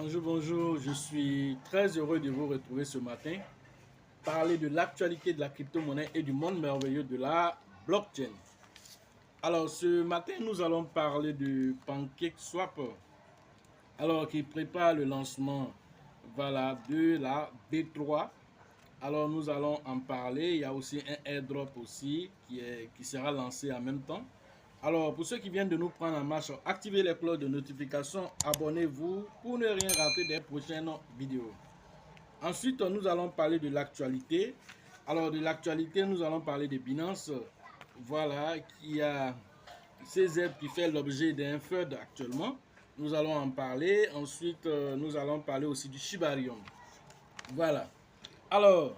Bonjour, bonjour, je suis très heureux de vous retrouver ce matin, parler de l'actualité de la crypto-monnaie et du monde merveilleux de la blockchain. Alors, ce matin, nous allons parler de PancakeSwap, alors qui prépare le lancement voilà, de la B3. Alors, nous allons en parler. Il y a aussi un airdrop aussi qui sera lancé en même temps. Alors, pour ceux qui viennent de nous prendre en marche, activez les cloches de notification, abonnez-vous pour ne rien rater des prochaines vidéos. Ensuite, nous allons parler de l'actualité. Alors, de l'actualité, nous allons parler de Binance. Voilà, qui a CZ qui fait l'objet d'un FUD actuellement. Nous allons en parler. Ensuite, nous allons parler aussi du Shibarium. Voilà. Alors,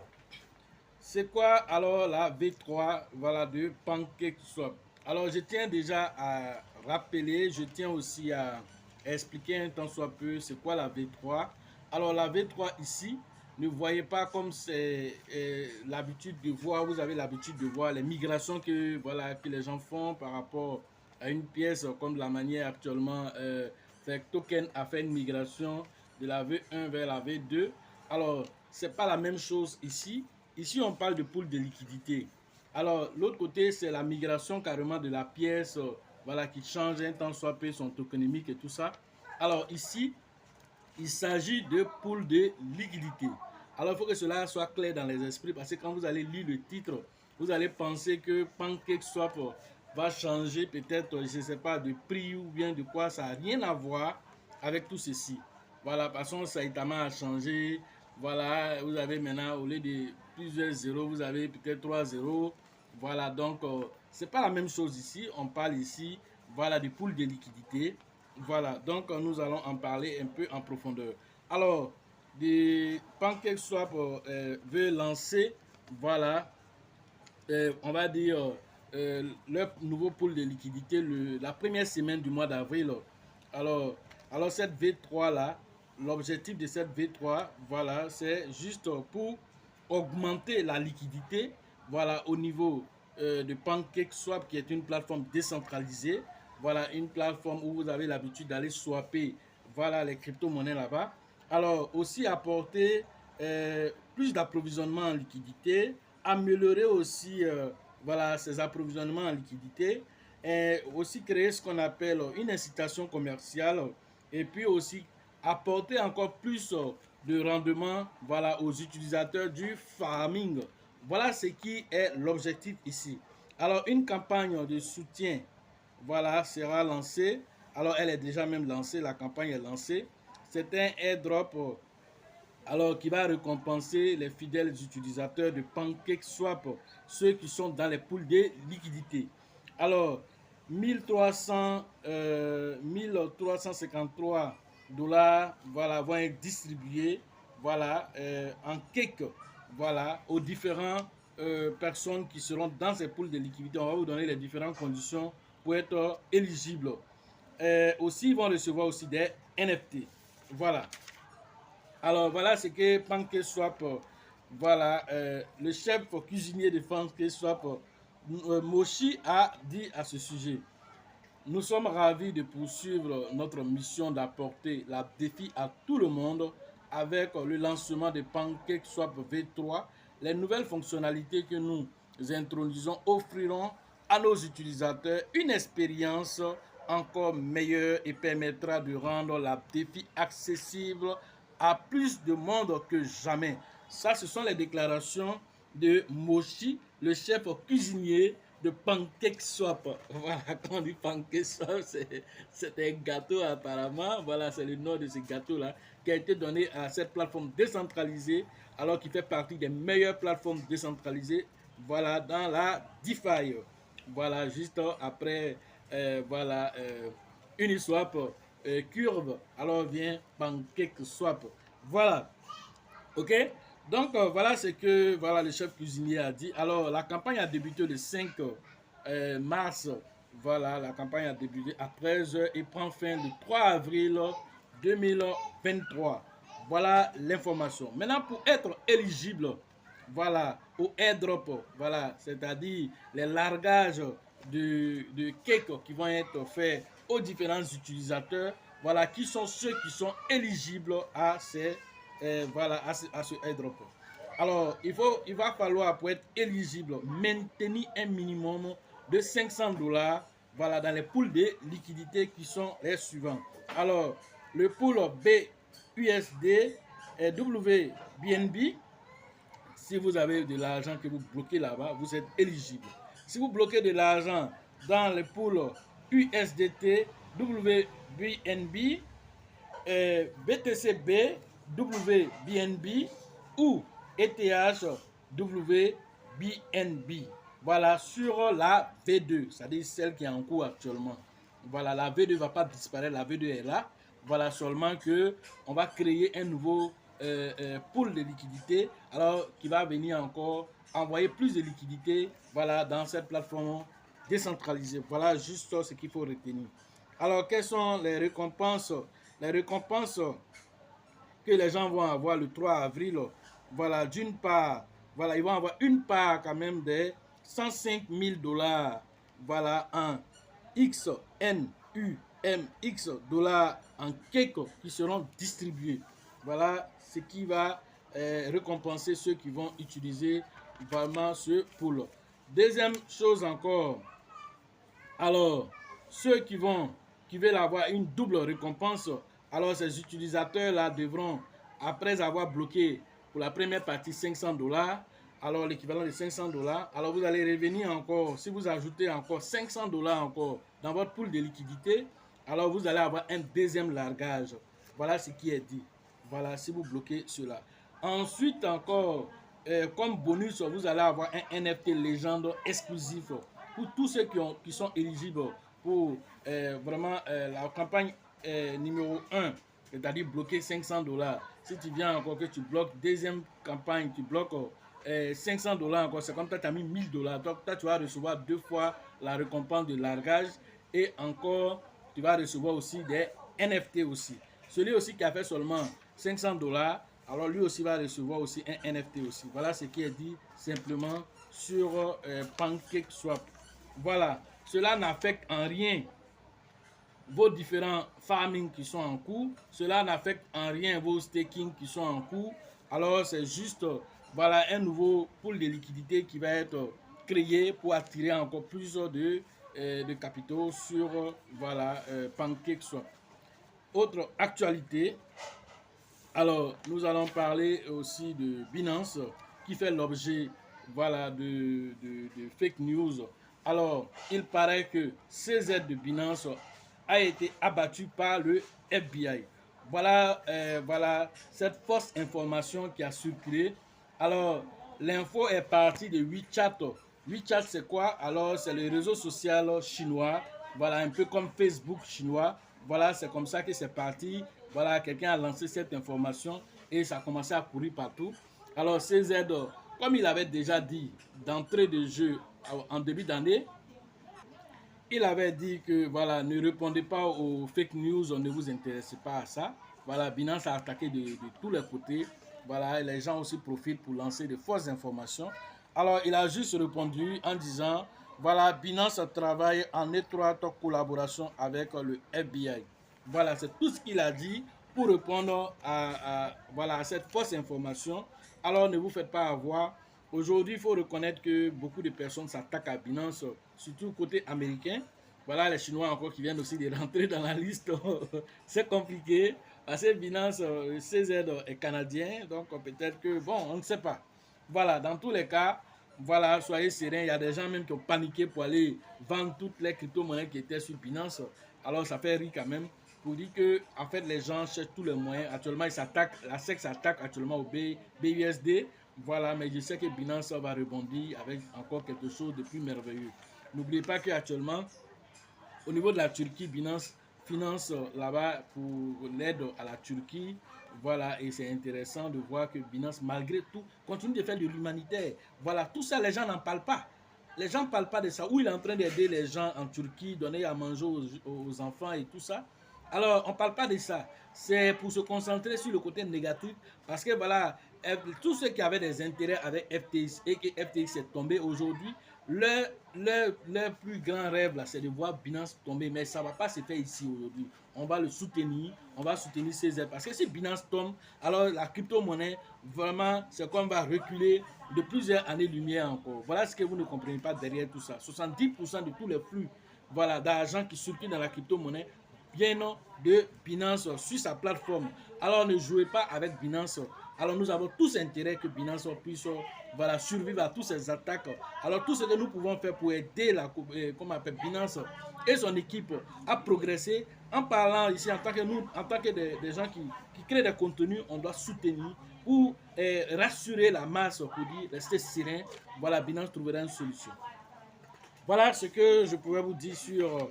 c'est quoi alors la V3 voilà, de PancakeSwap? Alors, je tiens déjà à rappeler, je tiens aussi à expliquer un tant soit peu c'est quoi la V3. Alors, la V3 ici, ne voyez pas comme c'est l'habitude de voir, vous avez l'habitude de voir les migrations que, voilà, que les gens font par rapport à une pièce, comme de la manière actuellement, Token a fait une migration de la V1 vers la V2. Alors, c'est pas la même chose ici. Ici, on parle de pool de liquidité. Alors, l'autre côté, c'est la migration carrément de la pièce, voilà, qui change un temps soit peu son tokenomique et tout ça. Alors, ici, il s'agit de pool de liquidité. Alors, il faut que cela soit clair dans les esprits parce que quand vous allez lire le titre, vous allez penser que PancakeSwap va changer peut-être, je ne sais pas, de prix ou bien de quoi. Ça n'a rien à voir avec tout ceci. Voilà, parce que Saitama a changé. Voilà, vous avez maintenant, au lieu de plusieurs zéros, vous avez peut-être 3 zéros. Voilà, donc, c'est pas la même chose ici. On parle ici, voilà, du pool de liquidité. Voilà, donc nous allons en parler un peu en profondeur. Alors, PancakeSwap veut lancer, voilà, on va dire, leur nouveau pool de liquidité la première semaine du mois d'avril. Alors, cette V3-là, l'objectif de cette V3, voilà, c'est juste pour augmenter la liquidité, voilà, au niveau de PancakeSwap, qui est une plateforme décentralisée. Voilà, une plateforme où vous avez l'habitude d'aller swapper, voilà, les crypto-monnaies là-bas. Alors, aussi apporter plus d'approvisionnement en liquidité, améliorer aussi voilà, ces approvisionnements en liquidité, et aussi créer ce qu'on appelle une incitation commerciale, et puis aussi apporter encore plus de rendement, voilà, aux utilisateurs du farming. Voilà ce qui est l'objectif ici. Alors, une campagne de soutien, voilà, sera lancée. Alors, elle est déjà même lancée, la campagne est lancée. C'est un airdrop alors qui va récompenser les fidèles utilisateurs de PancakeSwap, ceux qui sont dans les pools de liquidité. Alors, 1353 dollars, voilà, vont être distribués, voilà, en cake, voilà, aux différentes personnes qui seront dans ces pools de liquidité. On va vous donner les différentes conditions pour être éligible. Aussi, ils vont recevoir aussi des NFT. Voilà. Alors voilà ce que PancakeSwap, voilà, le chef cuisinier de PancakeSwap, Moshi, a dit à ce sujet. Nous sommes ravis de poursuivre notre mission d'apporter la défi à tout le monde avec le lancement de PancakeSwap V3. Les nouvelles fonctionnalités que nous introduisons offriront à nos utilisateurs une expérience encore meilleure et permettra de rendre la défi accessible à plus de monde que jamais. Ça, ce sont les déclarations de Moshi, le chef cuisinier de PancakeSwap. Voilà, quand on dit PancakeSwap, c'est un gâteau apparemment. Voilà, c'est le nom de ce gâteau-là qui a été donné à cette plateforme décentralisée, alors qu'il fait partie des meilleures plateformes décentralisées, voilà, dans la DeFi. Voilà, juste après, voilà, Uniswap, Curve, alors vient PancakeSwap. Voilà, ok. Donc voilà ce que voilà, le chef cuisinier a dit. Alors la campagne a débuté le 5 mars. Voilà, la campagne a débuté à 13h et prend fin le 3 avril 2023. Voilà l'information. Maintenant, pour être éligible, voilà, au airdrop, voilà, c'est-à-dire les largages de cake qui vont être faits aux différents utilisateurs, voilà, qui sont ceux qui sont éligibles à ces, voilà, à ce airdrop. Alors, il va falloir, pour être éligible, maintenir un minimum de 500 $, voilà, dans les pools de liquidités qui sont les suivants. Alors, le pool BUSD et WBNB, si vous avez de l'argent que vous bloquez là-bas, vous êtes éligible. Si vous bloquez de l'argent dans le pool USDT, WBNB, BTCB, WBNB ou ETH, WBNB. Voilà, sur la V2, c'est-à-dire celle qui est en cours actuellement. Voilà, la V2 ne va pas disparaître, la V2 est là. Voilà, seulement que on va créer un nouveau pool de liquidité, alors qui va venir encore envoyer plus de liquidité, voilà, dans cette plateforme décentralisée. Voilà juste ce qu'il faut retenir. Alors, quelles sont les récompenses? Les récompenses que les gens vont avoir le 3 avril, voilà, d'une part, voilà, ils vont avoir une part quand même de 105 000 $, voilà, en XNUMX dollars en cake qui seront distribués. Voilà ce qui va récompenser ceux qui vont utiliser vraiment ce pool. Deuxième chose encore, alors, ceux qui veulent avoir une double récompense, alors ces utilisateurs-là devront, après avoir bloqué pour la première partie 500 $, alors l'équivalent de 500 $, alors vous allez revenir encore, si vous ajoutez encore 500 $ encore dans votre pool de liquidité, alors vous allez avoir un deuxième largage. Voilà ce qui est dit. Voilà, si vous bloquez cela. Ensuite encore, comme bonus, vous allez avoir un NFT légende exclusif pour tous ceux qui sont éligibles pour vraiment la campagne numéro 1, c'est-à-dire bloquer 500 $. Si tu viens encore que tu bloques deuxième campagne, tu bloques 500 $ encore, c'est comme tu as mis 1000 $. Donc toi, tu vas recevoir 2 fois la récompense de largage et encore, tu vas recevoir aussi des NFT aussi. Celui aussi qui a fait seulement 500 $, alors lui aussi va recevoir aussi un NFT aussi. Voilà ce qui est dit simplement sur PancakeSwap. Voilà, cela n'affecte en rien vos différents farming qui sont en cours. Cela n'affecte en rien vos staking qui sont en cours. Alors c'est juste voilà un nouveau pool de liquidité qui va être créé pour attirer encore plus de capitaux sur voilà PancakeSwap. Autre actualité, alors nous allons parler aussi de Binance qui fait l'objet voilà de fake news. Alors il paraît que CZ de Binance a été abattu par le FBI. Voilà, voilà cette fausse information qui a circulé. Alors l'info est partie de WeChat. WeChat c'est quoi? Alors c'est le réseau social chinois, voilà un peu comme Facebook chinois. Voilà, c'est comme ça que c'est parti. Voilà, quelqu'un a lancé cette information et ça a commencé à courir partout. Alors CZ, comme il avait déjà dit d'entrée de jeu en début d'année, il avait dit que voilà, ne répondez pas aux fake news, ne vous intéressez pas à ça. Voilà, Binance a attaqué de tous les côtés. Voilà, et les gens aussi profitent pour lancer de fausses informations. Alors, il a juste répondu en disant, voilà, Binance travaille en étroite collaboration avec le FBI. Voilà, c'est tout ce qu'il a dit pour répondre voilà, à cette fausse information. Alors, ne vous faites pas avoir. Aujourd'hui, il faut reconnaître que beaucoup de personnes s'attaquent à Binance, surtout côté américain. Voilà les Chinois encore qui viennent aussi de rentrer dans la liste. C'est compliqué parce que Binance, CZ est canadien, donc peut-être que, bon, on ne sait pas. Voilà, dans tous les cas, voilà, soyez sereins. Il y a des gens même qui ont paniqué pour aller vendre toutes les crypto-monnaies qui étaient sur Binance. Alors, ça fait rire quand même pour dire que, en fait, les gens cherchent tous les moyens. Actuellement, ils s'attaquent, la SEC s'attaque actuellement au BUSD. Voilà, mais je sais que Binance va rebondir avec encore quelque chose de plus merveilleux. N'oubliez pas qu'actuellement, au niveau de la Turquie, Binance finance là-bas pour l'aide à la Turquie. Voilà, et c'est intéressant de voir que Binance, malgré tout, continue de faire de l'humanitaire. Voilà, tout ça, les gens n'en parlent pas. Les gens ne parlent pas de ça. Où il est en train d'aider les gens en Turquie, donner à manger aux enfants et tout ça. Alors, on ne parle pas de ça. C'est pour se concentrer sur le côté négatif. Parce que voilà, tous ceux qui avaient des intérêts avec FTX et que FTX est tombé aujourd'hui, leur plus grand rêve, là, c'est de voir Binance tomber. Mais ça ne va pas se faire ici aujourd'hui. On va le soutenir. On va soutenir ces aides. Parce que si Binance tombe, alors la crypto-monnaie, vraiment, c'est qu'on va reculer de plusieurs années-lumière encore. Voilà ce que vous ne comprenez pas derrière tout ça. 70% de tous les flux, voilà, d'argent qui circulent dans la crypto-monnaie viennent de Binance sur sa plateforme. Alors ne jouez pas avec Binance. Alors nous avons tous intérêt que Binance puisse, voilà, survivre à toutes ces attaques. Alors tout ce que nous pouvons faire pour aider la, comment on appelle, Binance et son équipe à progresser, en parlant ici en tant que nous, en tant que des gens qui créent des contenus, on doit soutenir pour rassurer la masse, pour dire restez serein. Voilà, Binance trouvera une solution. Voilà ce que je pourrais vous dire sur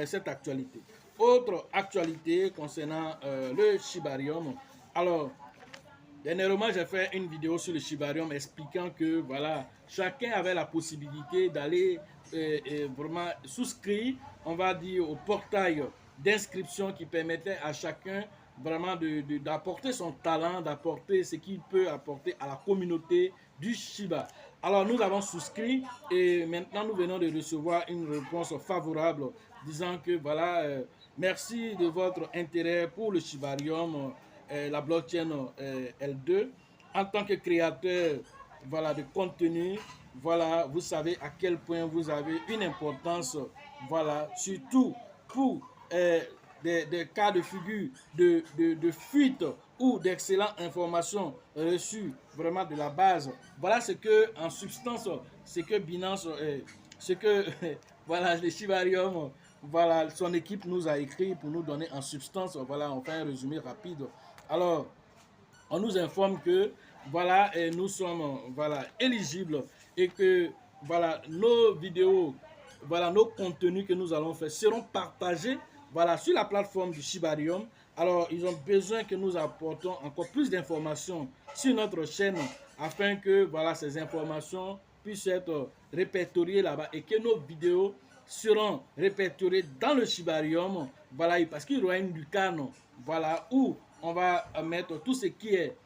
cette actualité. Autre actualité concernant le Shibarium. Alors, dernièrement, j'ai fait une vidéo sur le Shibarium expliquant que voilà, chacun avait la possibilité d'aller vraiment souscrire, on va dire, au portail d'inscription qui permettait à chacun vraiment d'apporter son talent, d'apporter ce qu'il peut apporter à la communauté du Shiba. Alors nous avons souscrit et maintenant nous venons de recevoir une réponse favorable disant que voilà, merci de votre intérêt pour le Shibarium, la blockchain L2. En tant que créateur, voilà, de contenu, voilà, vous savez à quel point vous avez une importance, voilà, surtout pour des cas de figure de fuite ou d'excellentes informations reçues vraiment de la base. Voilà ce que, en substance, ce que Binance, ce que voilà, le Shibarium, voilà, son équipe nous a écrit pour nous donner en substance. Voilà, on fait un résumé rapide. Alors, on nous informe que voilà, nous sommes voilà, éligibles et que voilà, nos vidéos, voilà, nos contenus que nous allons faire seront partagés voilà, sur la plateforme du Shibarium. Alors, ils ont besoin que nous apportons encore plus d'informations sur notre chaîne afin que voilà, ces informations puissent être répertoriées là-bas et que nos vidéos seront répertoriées dans le Shibarium. Voilà, parce qu'il y aura une lucarne, voilà, où on va mettre tout ce qui est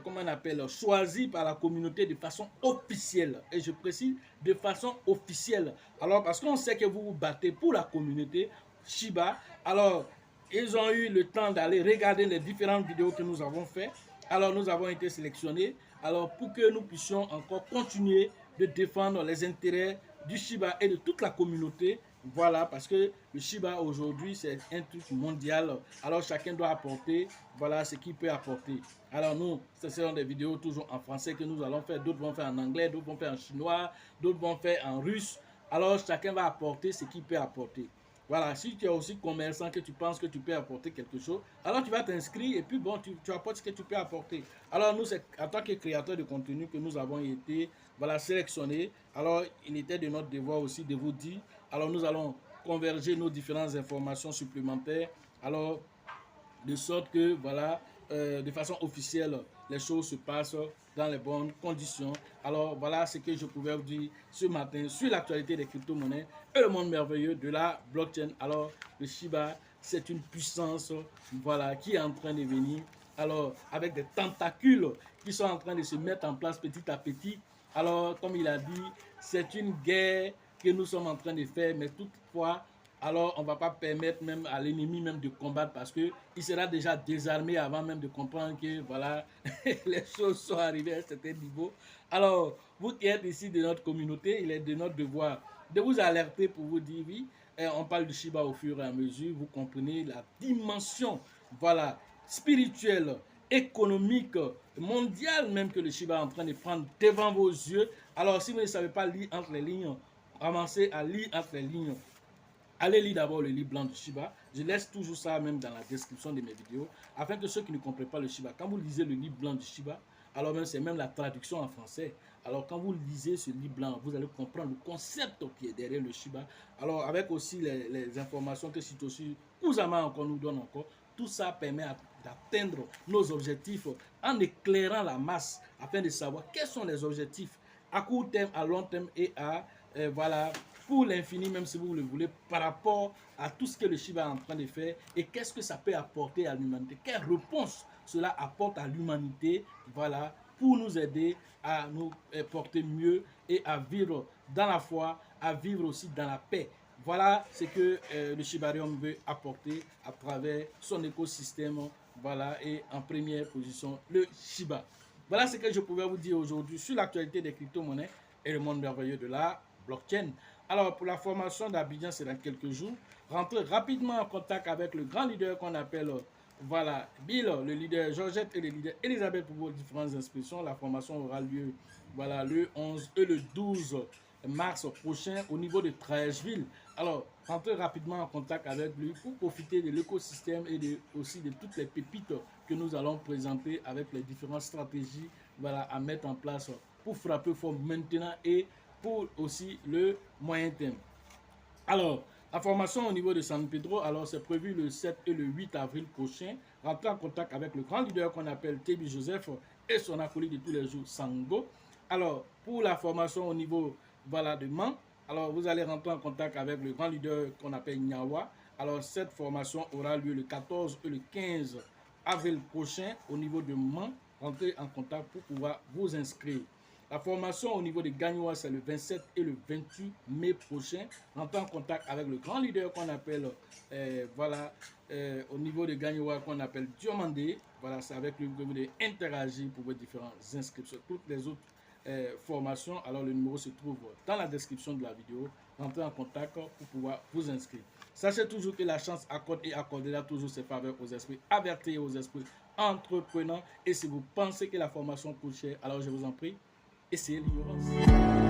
comment on appelle, choisi par la communauté de façon officielle. Et je précise, de façon officielle. Alors, parce qu'on sait que vous vous battez pour la communauté Shiba. Alors, ils ont eu le temps d'aller regarder les différentes vidéos que nous avons faites. Alors, nous avons été sélectionnés. Alors, pour que nous puissions encore continuer de défendre les intérêts du Shiba et de toute la communauté. Voilà, parce que le Shiba aujourd'hui, c'est un truc mondial. Alors, chacun doit apporter, voilà, ce qu'il peut apporter. Alors, nous, ce seront des vidéos toujours en français que nous allons faire. D'autres vont faire en anglais, d'autres vont faire en chinois, d'autres vont faire en russe. Alors, chacun va apporter ce qu'il peut apporter. Voilà, si tu es aussi commerçant, que tu penses que tu peux apporter quelque chose, alors tu vas t'inscrire et puis bon, tu apportes ce que tu peux apporter. Alors nous, c'est en tant que créateur de contenu que nous avons été voilà, sélectionnés. Alors, il était de notre devoir aussi de vous dire, alors nous allons converger nos différentes informations supplémentaires. Alors, de sorte que, voilà, de façon officielle, les choses se passent dans les bonnes conditions. Alors, voilà ce que je pouvais vous dire ce matin sur l'actualité des crypto-monnaies et le monde merveilleux de la blockchain. Alors, le Shiba, c'est une puissance, voilà, qui est en train de venir. Alors, avec des tentacules qui sont en train de se mettre en place petit à petit. Alors, comme il a dit, c'est une guerre que nous sommes en train de faire, mais toutefois, alors on ne va pas permettre même à l'ennemi même de combattre parce qu'il sera déjà désarmé avant même de comprendre que voilà, les choses sont arrivées à un certain niveau. Alors, vous qui êtes ici de notre communauté, il est de notre devoir de vous alerter pour vous dire oui, on parle du Shiba au fur et à mesure, vous comprenez la dimension, voilà, spirituelle, économique, mondiale même que le Shiba est en train de prendre devant vos yeux. Alors, si vous ne savez pas lire entre les lignes, commencez à lire entre les lignes. Allez lire d'abord le livre blanc du Shiba. Je laisse toujours ça même dans la description de mes vidéos, afin que ceux qui ne comprennent pas le Shiba, quand vous lisez le livre blanc du Shiba, alors même c'est même la traduction en français. Alors quand vous lisez ce livre blanc, vous allez comprendre le concept qui est derrière le Shiba. Alors avec aussi les informations que Satoshi Kusama encore nous donne encore, tout ça permet d'atteindre nos objectifs en éclairant la masse, afin de savoir quels sont les objectifs à court terme, à long terme et à voilà, pour l'infini, même si vous le voulez, par rapport à tout ce que le Shiba est en train de faire et qu'est-ce que ça peut apporter à l'humanité. Quelle réponse cela apporte à l'humanité, voilà, pour nous aider à nous porter mieux et à vivre dans la foi, à vivre aussi dans la paix. Voilà ce que le Shibarium veut apporter à travers son écosystème. Voilà, et en première position, le Shiba. Voilà ce que je pouvais vous dire aujourd'hui sur l'actualité des crypto-monnaies et le monde merveilleux de la blockchain. Alors, pour la formation d'Abidjan, c'est dans quelques jours. Rentrez rapidement en contact avec le grand leader qu'on appelle, voilà, Bill, le leader Georgette et le leader Elisabeth pour vos différentes inscriptions. La formation aura lieu, voilà, le 11 et le 12 mars prochain au niveau de Trècheville. Alors, rentrez rapidement en contact avec lui pour profiter de l'écosystème et aussi de toutes les pépites que nous allons présenter avec les différentes stratégies, voilà, à mettre en place pour frapper fort maintenant et pour aussi le moyen terme. Alors, la formation au niveau de San Pedro, alors c'est prévu le 7 et le 8 avril prochain. Rentrez en contact avec le grand leader qu'on appelle Tebi Joseph et son acolyte de tous les jours, Sango. Alors, pour la formation au niveau, voilà, de Mans, alors vous allez rentrer en contact avec le grand leader qu'on appelle Nyawa. Alors, cette formation aura lieu le 14 et le 15 avril prochain au niveau de Mans. Rentrez en contact pour pouvoir vous inscrire. La formation au niveau de Gagnoa, c'est le 27 et le 28 mai prochain. Rentrez en contact avec le grand leader qu'on appelle, voilà, au niveau de Gagnoa, qu'on appelle Diomandé. Voilà, c'est avec lui que vous devez interagir pour vos différentes inscriptions. Toutes les autres formations, alors le numéro se trouve dans la description de la vidéo. Rentrez en contact pour pouvoir vous inscrire. Sachez toujours que la chance accorde et accordera toujours ses faveurs aux esprits avertis et aux esprits entreprenants. Et si vous pensez que la formation coûte cher, alors je vous en prie, essayez l'ignorance.